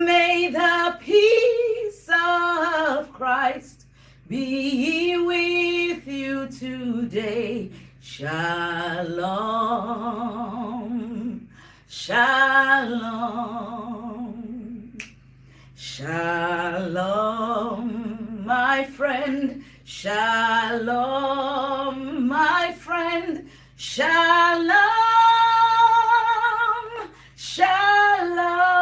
May the peace of Christ be with you today. Shalom, shalom, shalom, my friend. Shalom, my friend. Shalom, shalom.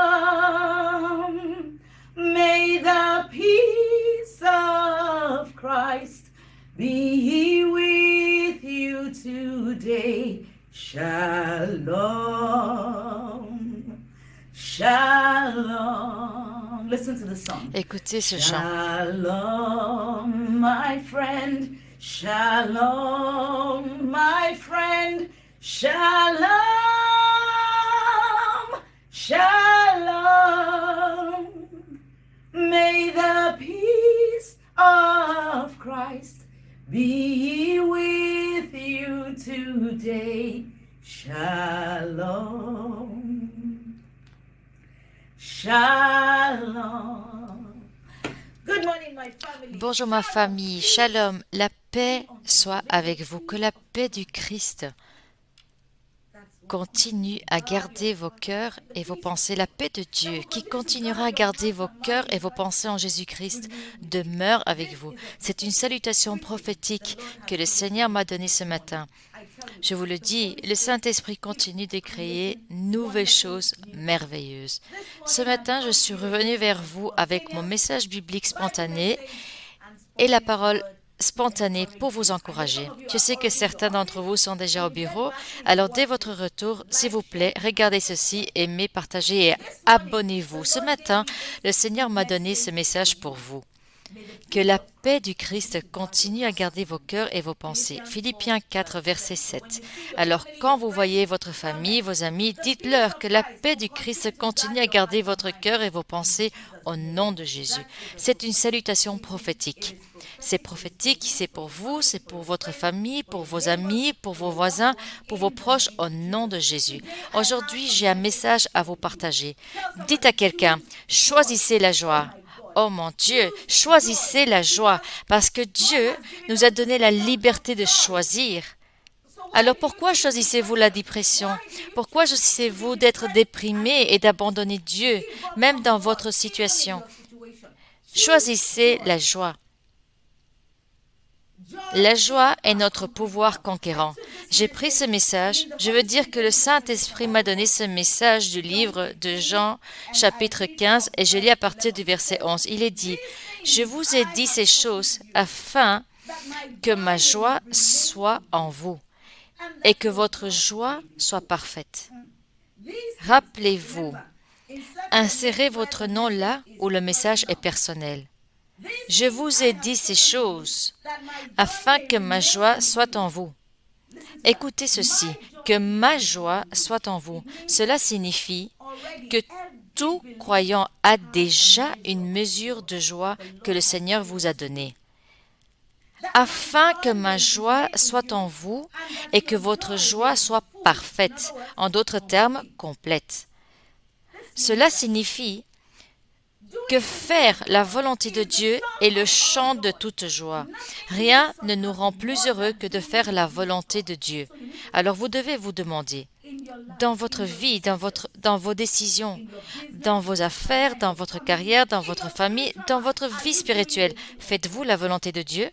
May the peace of Christ be with you today. Shalom, shalom. Listen to the song. Écoutez ce chant. Shalom, my friend. Shalom, my friend. Shalom, shalom. May the peace of Christ be with you today. Shalom, shalom. Good morning, my family. Bonjour ma famille, shalom, la paix soit avec vous, que la paix du Christ continue à garder vos cœurs et vos pensées. La paix de Dieu qui continuera à garder vos cœurs et vos pensées en Jésus-Christ demeure avec vous. C'est une salutation prophétique que le Seigneur m'a donnée ce matin. Je vous le dis, le Saint-Esprit continue de créer nouvelles choses merveilleuses. Ce matin, je suis revenu vers vous avec mon message biblique spontané et la parole spontanée pour vous encourager. Je sais que certains d'entre vous sont déjà au bureau, alors dès votre retour, s'il vous plaît, regardez ceci, aimez, partagez et abonnez-vous. Ce matin, le Seigneur m'a donné ce message pour vous. Que la paix du Christ continue à garder vos cœurs et vos pensées. Philippiens 4, verset 7. Alors, quand vous voyez votre famille, vos amis, dites-leur que la paix du Christ continue à garder votre cœur et vos pensées au nom de Jésus. C'est une salutation prophétique. C'est prophétique, c'est pour vous, c'est pour votre famille, pour vos amis, pour vos voisins, pour vos proches, au nom de Jésus. Aujourd'hui, j'ai un message à vous partager. Dites à quelqu'un, choisissez la joie. Oh mon Dieu, choisissez la joie, parce que Dieu nous a donné la liberté de choisir. Alors pourquoi choisissez-vous la dépression? Pourquoi choisissez-vous d'être déprimé et d'abandonner Dieu, même dans votre situation? Choisissez la joie. La joie est notre pouvoir conquérant. J'ai pris ce message, je veux dire que le Saint-Esprit m'a donné ce message du livre de Jean, chapitre 15, et je lis à partir du verset 11. Il est dit, « Je vous ai dit ces choses afin que ma joie soit en vous et que votre joie soit parfaite. » Rappelez-vous, insérez votre nom là où le message est personnel. Je vous ai dit ces choses afin que ma joie soit en vous. Écoutez ceci, que ma joie soit en vous. Cela signifie que tout croyant a déjà une mesure de joie que le Seigneur vous a donnée. Afin que ma joie soit en vous et que votre joie soit parfaite, en d'autres termes, complète. Cela signifie que faire la volonté de Dieu est le chant de toute joie. Rien ne nous rend plus heureux que de faire la volonté de Dieu. Alors vous devez vous demander, dans votre vie, dans vos décisions, dans vos affaires, dans votre carrière, dans votre famille, dans votre vie spirituelle, faites-vous la volonté de Dieu?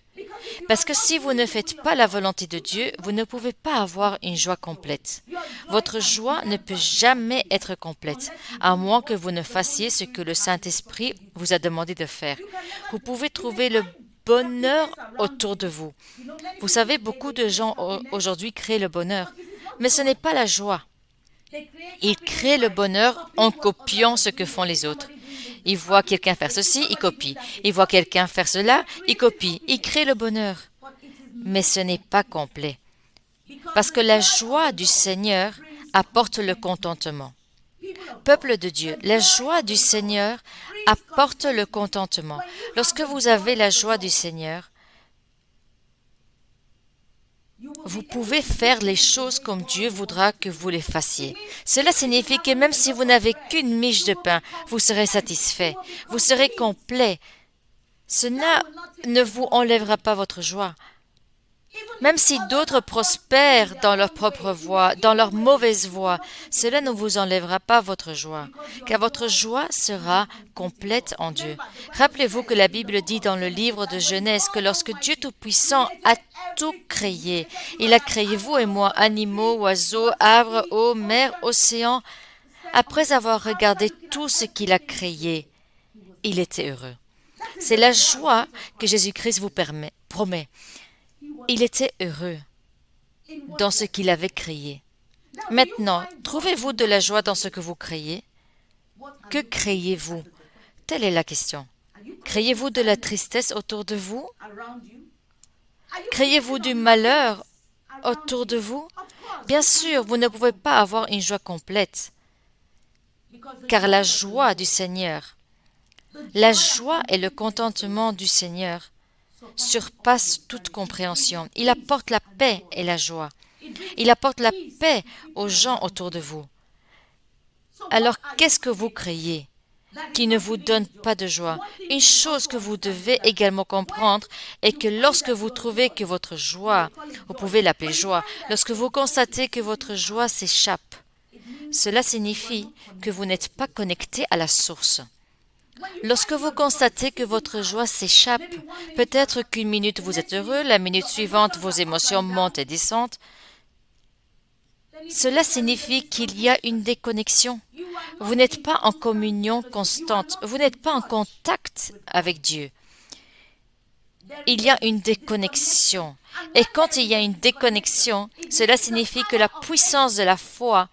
Parce que si vous ne faites pas la volonté de Dieu, vous ne pouvez pas avoir une joie complète. Votre joie ne peut jamais être complète, à moins que vous ne fassiez ce que le Saint-Esprit vous a demandé de faire. Vous pouvez trouver le bonheur autour de vous. Vous savez, beaucoup de gens aujourd'hui créent le bonheur, mais ce n'est pas la joie. Ils créent le bonheur en copiant ce que font les autres. Ils voient quelqu'un faire ceci, ils copient. Ils voient quelqu'un faire cela, ils copient. Ils créent le bonheur. Mais ce n'est pas complet. Parce que la joie du Seigneur apporte le contentement. Peuple de Dieu, la joie du Seigneur apporte le contentement. Lorsque vous avez la joie du Seigneur, vous pouvez faire les choses comme Dieu voudra que vous les fassiez. Cela signifie que même si vous n'avez qu'une miche de pain, vous serez satisfait, vous serez complet. Cela ne vous enlèvera pas votre joie. Même si d'autres prospèrent dans leur propre voie, dans leur mauvaise voie, cela ne vous enlèvera pas votre joie, car votre joie sera complète en Dieu. Rappelez-vous que la Bible dit dans le livre de Genèse que lorsque Dieu Tout-Puissant a tout créé, il a créé vous et moi, animaux, oiseaux, arbres, eau, mer, océans. Après avoir regardé tout ce qu'il a créé, il était heureux. C'est la joie que Jésus-Christ vous promet. Il était heureux dans ce qu'il avait créé. Maintenant, trouvez-vous de la joie dans ce que vous créez? Que créez-vous? Telle est la question. Créez-vous de la tristesse autour de vous? Créez-vous du malheur autour de vous? Bien sûr, vous ne pouvez pas avoir une joie complète, car la joie du Seigneur, la joie et le contentement du Seigneur surpasse toute compréhension. Il apporte la paix et la joie. Il apporte la paix aux gens autour de vous. Alors, qu'est-ce que vous créez qui ne vous donne pas de joie? Une chose que vous devez également comprendre est que lorsque vous trouvez que votre joie, vous pouvez l'appeler joie, lorsque vous constatez que votre joie s'échappe, cela signifie que vous n'êtes pas connecté à la source. Lorsque vous constatez que votre joie s'échappe, peut-être qu'une minute vous êtes heureux, la minute suivante vos émotions montent et descendent, cela signifie qu'il y a une déconnexion. Vous n'êtes pas en communion constante, vous n'êtes pas en contact avec Dieu. Il y a une déconnexion. Et quand il y a une déconnexion, cela signifie que la puissance de la foi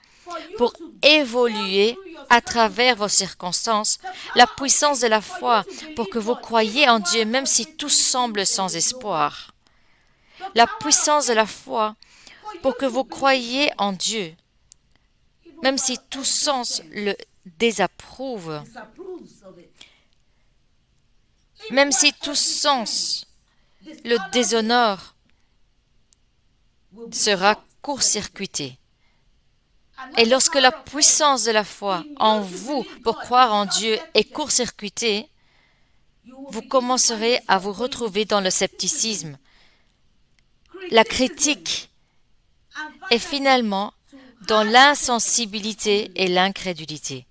pour évoluer à travers vos circonstances, la puissance de la foi pour que vous croyiez en Dieu même si tout semble sans espoir, la puissance de la foi pour que vous croyiez en Dieu même si tout sens le désapprouve, même si tout sens le déshonore, sera court-circuité. Et lorsque la puissance de la foi en vous pour croire en Dieu est court-circuitée, vous commencerez à vous retrouver dans le scepticisme, la critique et finalement dans l'insensibilité et l'incrédulité.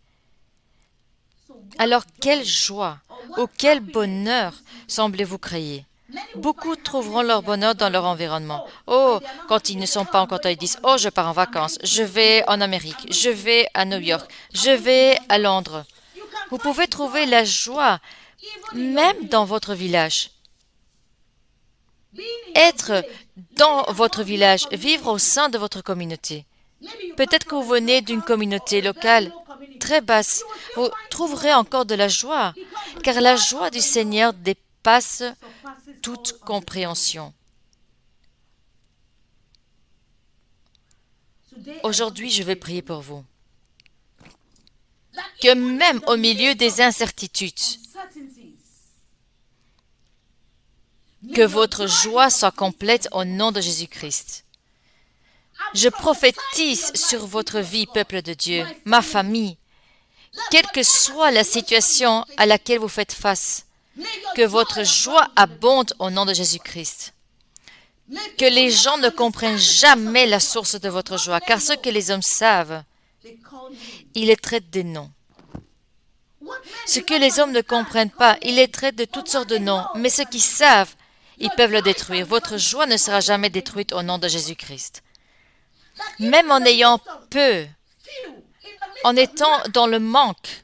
Alors quelle joie ou quel bonheur semblez-vous créer? Beaucoup trouveront leur bonheur dans leur environnement. Oh, quand ils ne sont pas en contact, ils disent « Oh, je pars en vacances, je vais en Amérique, je vais à New York, je vais à Londres. » Vous pouvez trouver la joie même dans votre village. Être dans votre village, vivre au sein de votre communauté. Peut-être que vous venez d'une communauté locale très basse. Vous trouverez encore de la joie, car la joie du Seigneur dépasse toute compréhension. Aujourd'hui, je vais prier pour vous. Que même au milieu des incertitudes, que votre joie soit complète au nom de Jésus-Christ. Je prophétise sur votre vie, peuple de Dieu, ma famille, quelle que soit la situation à laquelle vous faites face, que votre joie abonde au nom de Jésus-Christ. Que les gens ne comprennent jamais la source de votre joie, car ce que les hommes savent, ils les traitent des noms. Ce que les hommes ne comprennent pas, ils les traitent de toutes sortes de noms, mais ceux qui savent, ils peuvent le détruire. Votre joie ne sera jamais détruite au nom de Jésus-Christ. Même en ayant peu, en étant dans le manque,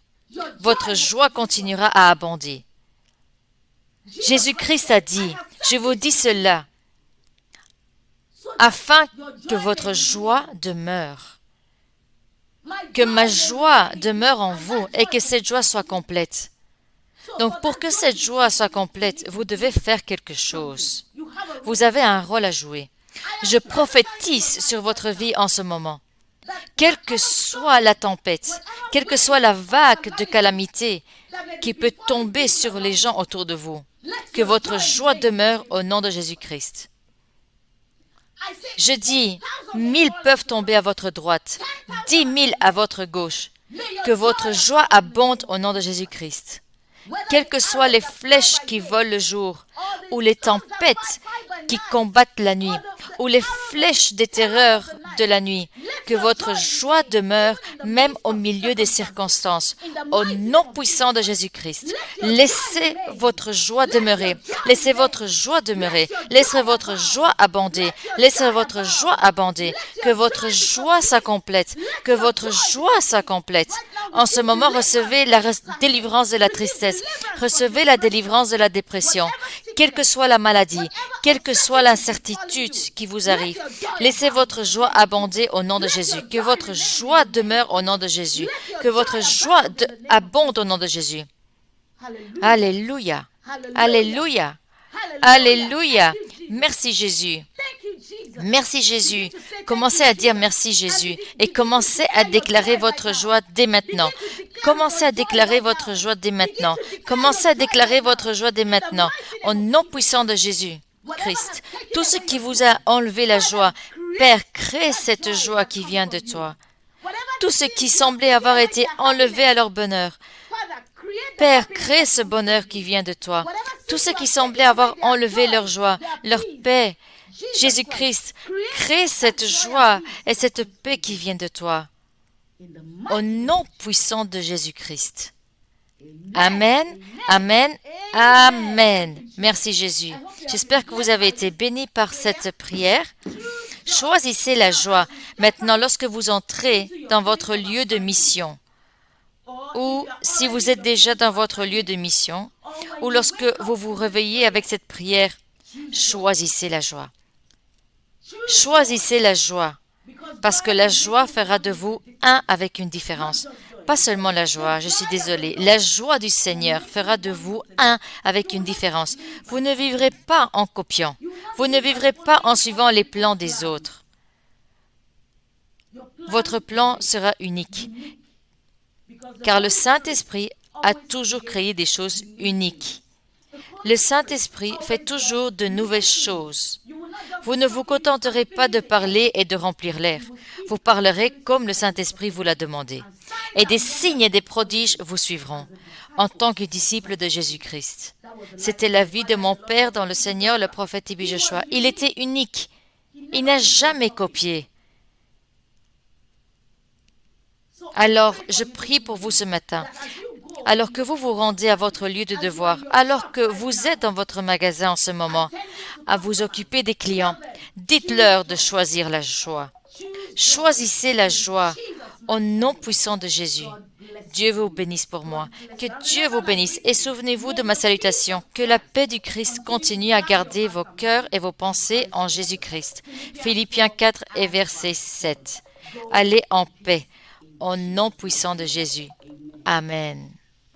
votre joie continuera à abonder. Jésus-Christ a dit, je vous dis cela, afin que votre joie demeure, que ma joie demeure en vous et que cette joie soit complète. Donc, pour que cette joie soit complète, vous devez faire quelque chose. Vous avez un rôle à jouer. Je prophétise sur votre vie en ce moment. Quelle que soit la tempête, quelle que soit la vague de calamité qui peut tomber sur les gens autour de vous, que votre joie demeure au nom de Jésus-Christ. Je dis, 1000 peuvent tomber à votre droite, 10 000 à votre gauche. Que votre joie abonde au nom de Jésus-Christ. Quelles que soient les flèches qui volent le jour, ou les tempêtes qui combattent la nuit, ou les flèches des terreurs de la nuit, que votre joie demeure même au milieu des circonstances, au nom puissant de Jésus-Christ. Laissez votre joie demeurer, laissez votre joie demeurer, laissez votre joie abonder, laissez votre joie abonder, que votre joie s'accomplète, que votre joie s'accomplète. En ce moment, recevez la délivrance de la tristesse, recevez la délivrance de la dépression, quelle que soit la maladie, quelle que soit l'incertitude qui vous arrive. Laissez votre joie abonder au nom de Jésus, que votre joie demeure au nom de Jésus, que votre joie abonde au nom de Jésus. Alléluia, alléluia, alléluia. Merci Jésus. Merci Jésus. Commencez à dire merci Jésus et commencez à déclarer votre joie dès maintenant. Commencez à déclarer votre joie dès maintenant. Commencez à déclarer votre joie dès maintenant. Au nom puissant de Jésus Christ. Tout ce qui vous a enlevé la joie, Père, crée cette joie qui vient de toi. Tout ce qui semblait avoir été enlevé à leur bonheur, Père, crée ce bonheur qui vient de toi. Tout ce qui semblait avoir enlevé leur joie, leur paix, Jésus-Christ, crée cette joie et cette paix qui vient de toi. Au nom puissant de Jésus-Christ. Amen, amen, amen. Merci Jésus. J'espère que vous avez été bénis par cette prière. Choisissez la joie. Maintenant, lorsque vous entrez dans votre lieu de mission, ou si vous êtes déjà dans votre lieu de mission, ou lorsque vous vous réveillez avec cette prière, choisissez la joie. Choisissez la joie, parce que la joie fera de vous un avec une différence. Pas seulement la joie, je suis désolée, la joie du Seigneur fera de vous un avec une différence. Vous ne vivrez pas en copiant, vous ne vivrez pas en suivant les plans des autres. Votre plan sera unique, car le Saint-Esprit a toujours créé des choses uniques. Le Saint-Esprit fait toujours de nouvelles choses. Vous ne vous contenterez pas de parler et de remplir l'air. Vous parlerez comme le Saint-Esprit vous l'a demandé. Et des signes et des prodiges vous suivront, en tant que disciples de Jésus-Christ. C'était la vie de mon père dans le Seigneur, le prophète Ibi Joshua. Il était unique. Il n'a jamais copié. Alors, je prie pour vous ce matin. Alors que vous vous rendez à votre lieu de devoir, alors que vous êtes dans votre magasin en ce moment, à vous occuper des clients, dites-leur de choisir la joie. Choisissez la joie au nom puissant de Jésus. Dieu vous bénisse pour moi. Que Dieu vous bénisse et souvenez-vous de ma salutation. Que la paix du Christ continue à garder vos cœurs et vos pensées en Jésus-Christ. Philippiens 4 et verset 7. Allez en paix au nom puissant de Jésus. Amen.